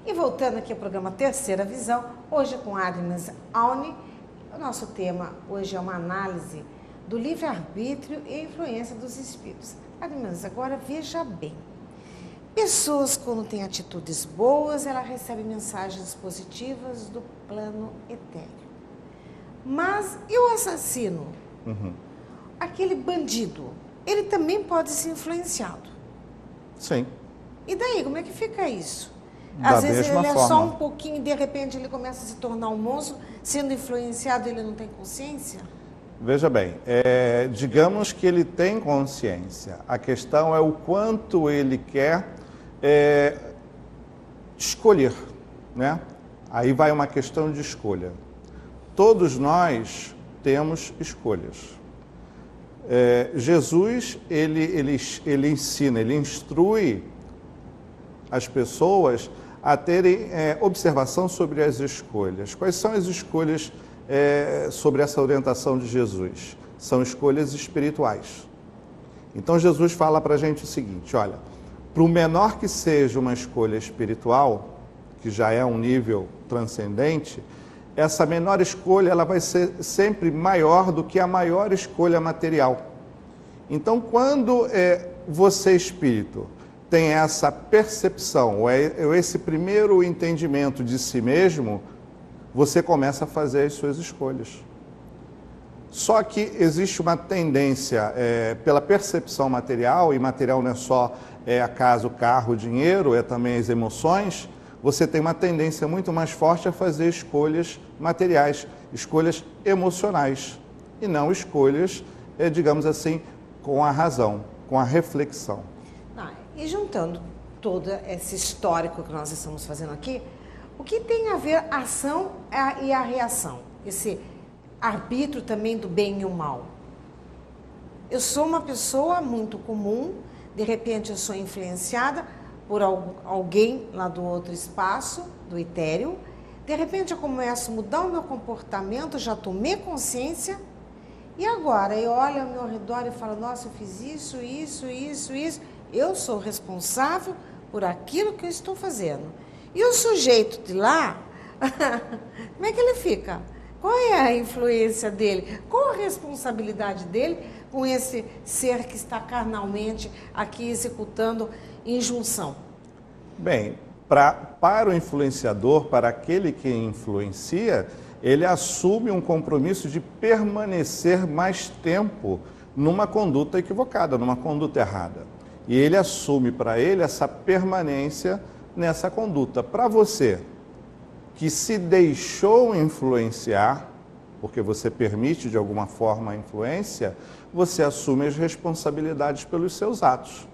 E voltando aqui ao programa Terceira Visão, hoje com Agnes Aune, o nosso tema hoje é uma análise do livre-arbítrio e a influência dos espíritos. Agnes, agora veja bem, pessoas quando têm atitudes boas, ela recebe mensagens positivas do plano etéreo. Mas e o assassino? Aquele bandido, ele também pode ser influenciado. Sim. E daí, como é que fica isso? Da Às vezes mesma ele é forma. só um pouquinho e de repente ele começa a se tornar um monstro, sendo influenciado, ele não tem consciência? Veja bem, digamos que ele tem consciência. A questão é o quanto ele quer escolher, né? Aí vai uma questão de escolha. Todos nós temos escolhas. Jesus, ele ensina, ele instrui as pessoas a terem observação sobre as escolhas. Quais são as escolhas sobre essa orientação de Jesus? São escolhas espirituais. Então Jesus fala para a gente o seguinte, olha, para o menor que seja uma escolha espiritual, que já é um nível transcendente, essa menor escolha ela vai ser sempre maior do que a maior escolha material. Então, quando você, espírito, tem essa percepção, ou esse primeiro entendimento de si mesmo, você começa a fazer as suas escolhas. Só que existe uma tendência pela percepção material, e material não é só a casa, o carro, o dinheiro, é também as emoções. Você tem uma tendência muito mais forte a fazer escolhas materiais, escolhas emocionais, e não escolhas, digamos assim, com a razão, com a reflexão. E juntando todo esse histórico que nós estamos fazendo aqui, o que tem a ver a ação e a reação? Esse arbítrio também do bem e o mal. Eu sou uma pessoa muito comum, de repente eu sou influenciada por alguém lá do outro espaço, do etéreo, de repente eu começo a mudar o meu comportamento, já tomei consciência, e agora eu olho ao meu redor e falo, nossa, eu fiz isso, eu sou responsável por aquilo que eu estou fazendo. E o sujeito de lá, como é que ele fica? Qual é a influência dele? Qual a responsabilidade dele com esse ser que está carnalmente aqui executando injunção? Bem, para o influenciador, para aquele que influencia, ele assume um compromisso de permanecer mais tempo numa conduta equivocada, numa conduta errada. E ele assume para ele essa permanência nessa conduta. Para você, que se deixou influenciar, porque você permite de alguma forma a influência, você assume as responsabilidades pelos seus atos.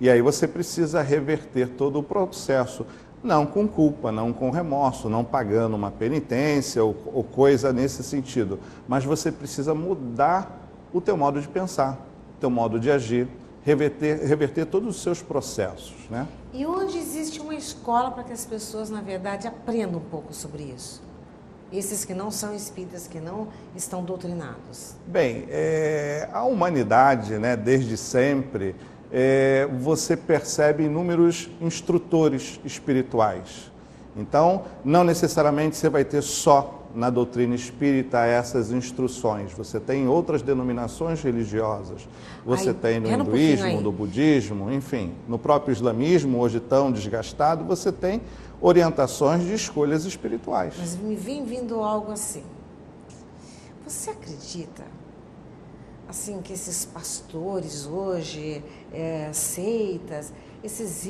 E aí você precisa reverter todo o processo, não com culpa, não com remorso, não pagando uma penitência ou coisa nesse sentido, mas você precisa mudar o teu modo de pensar, o teu modo de agir, reverter todos os seus processos, né? E onde existe uma escola para que as pessoas, na verdade, aprendam um pouco sobre isso? Esses que não são espíritas, que não estão doutrinados. Bem, a humanidade, né, desde sempre, você percebe inúmeros instrutores espirituais. Então, não necessariamente você vai ter só na doutrina espírita essas instruções. Você tem outras denominações religiosas. Você tem no hinduísmo, no budismo, enfim. No próprio islamismo, hoje tão desgastado, você tem orientações de escolhas espirituais. Mas me vem vindo algo assim. Você acredita, assim, que esses pastores hoje, seitas, esses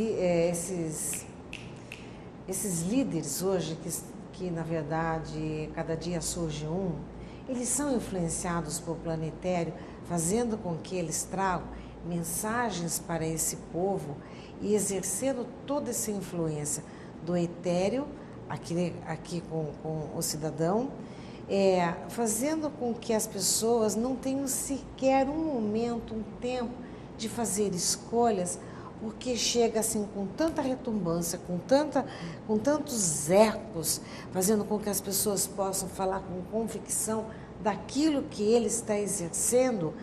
líderes hoje que na verdade cada dia surge um, eles são influenciados por planetário, fazendo com que eles tragam mensagens para esse povo e exercendo toda essa influência do etéreo aqui com o cidadão, fazendo com que as pessoas não tenham sequer um momento, um tempo de fazer escolhas, porque chega assim com tanta retumbância, com tantos ecos, fazendo com que as pessoas possam falar com convicção daquilo que ele está exercendo,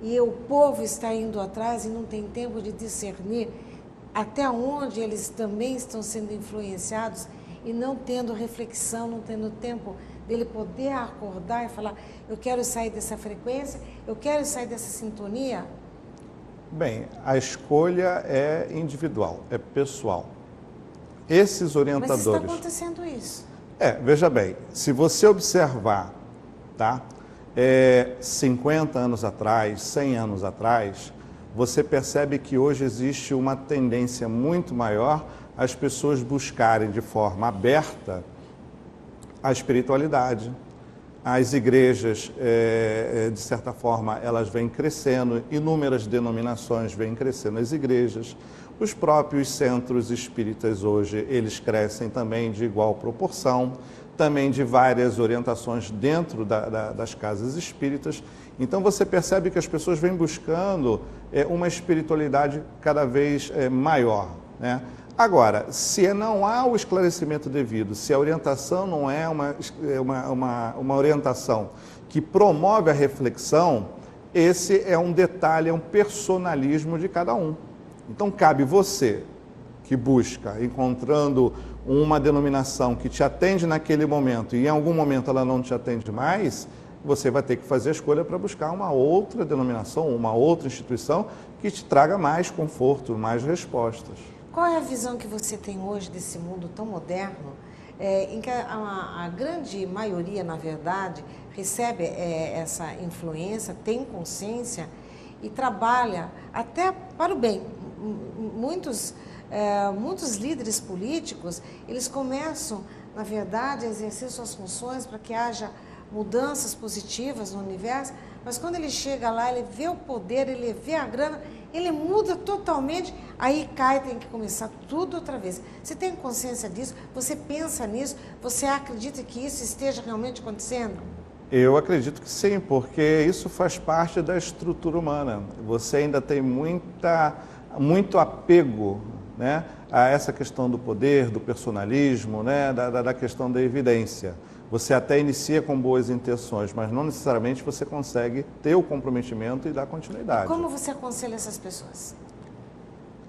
e o povo está indo atrás e não tem tempo de discernir até onde eles também estão sendo influenciados e não tendo reflexão, não tendo tempo dele poder acordar e falar, eu quero sair dessa frequência, eu quero sair dessa sintonia? Bem, a escolha é individual, é pessoal. Esses orientadores... Mas está acontecendo isso. Veja bem, se você observar, tá? 50 anos atrás, 100 anos atrás, você percebe que hoje existe uma tendência muito maior as pessoas buscarem de forma aberta a espiritualidade. As igrejas, de certa forma, elas vêm crescendo, inúmeras denominações vêm crescendo as igrejas. Os próprios centros espíritas hoje, eles crescem também de igual proporção, também de várias orientações dentro das casas espíritas. Então você percebe que as pessoas vêm buscando uma espiritualidade cada vez maior, né? Agora, se não há o esclarecimento devido, se a orientação não é uma orientação que promove a reflexão, esse é um detalhe, é um personalismo de cada um. Então cabe você, que busca, encontrando uma denominação que te atende naquele momento e em algum momento ela não te atende mais, você vai ter que fazer a escolha para buscar uma outra denominação, uma outra instituição que te traga mais conforto, mais respostas. Qual é a visão que você tem hoje desse mundo tão moderno, em que a grande maioria, na verdade, recebe essa influência, tem consciência e trabalha até para o bem? Muitos líderes políticos, eles começam, na verdade, a exercer suas funções para que haja mudanças positivas no universo, mas quando ele chega lá, ele vê o poder, ele vê a grana, ele muda totalmente, aí cai, tem que começar tudo outra vez. Você tem consciência disso? Você pensa nisso? Você acredita que isso esteja realmente acontecendo? Eu acredito que sim, porque isso faz parte da estrutura humana. Você ainda tem muito apego, né, a essa questão do poder, do personalismo, né, da questão da evidência. Você até inicia com boas intenções, mas não necessariamente você consegue ter o comprometimento e dar continuidade. Como você aconselha essas pessoas?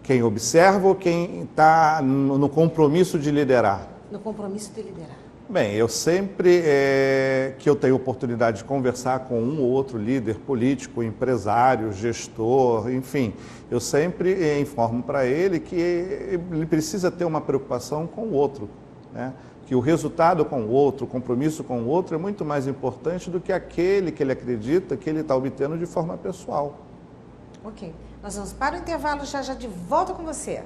Quem observa ou quem está no compromisso de liderar? No compromisso de liderar. Bem, eu sempre que eu tenho oportunidade de conversar com um ou outro líder político, empresário, gestor, enfim, eu sempre informo para ele que ele precisa ter uma preocupação com o outro, né? Que o resultado com o outro, o compromisso com o outro é muito mais importante do que aquele que ele acredita que ele está obtendo de forma pessoal. Ok. Nós vamos para o intervalo, já de volta com você.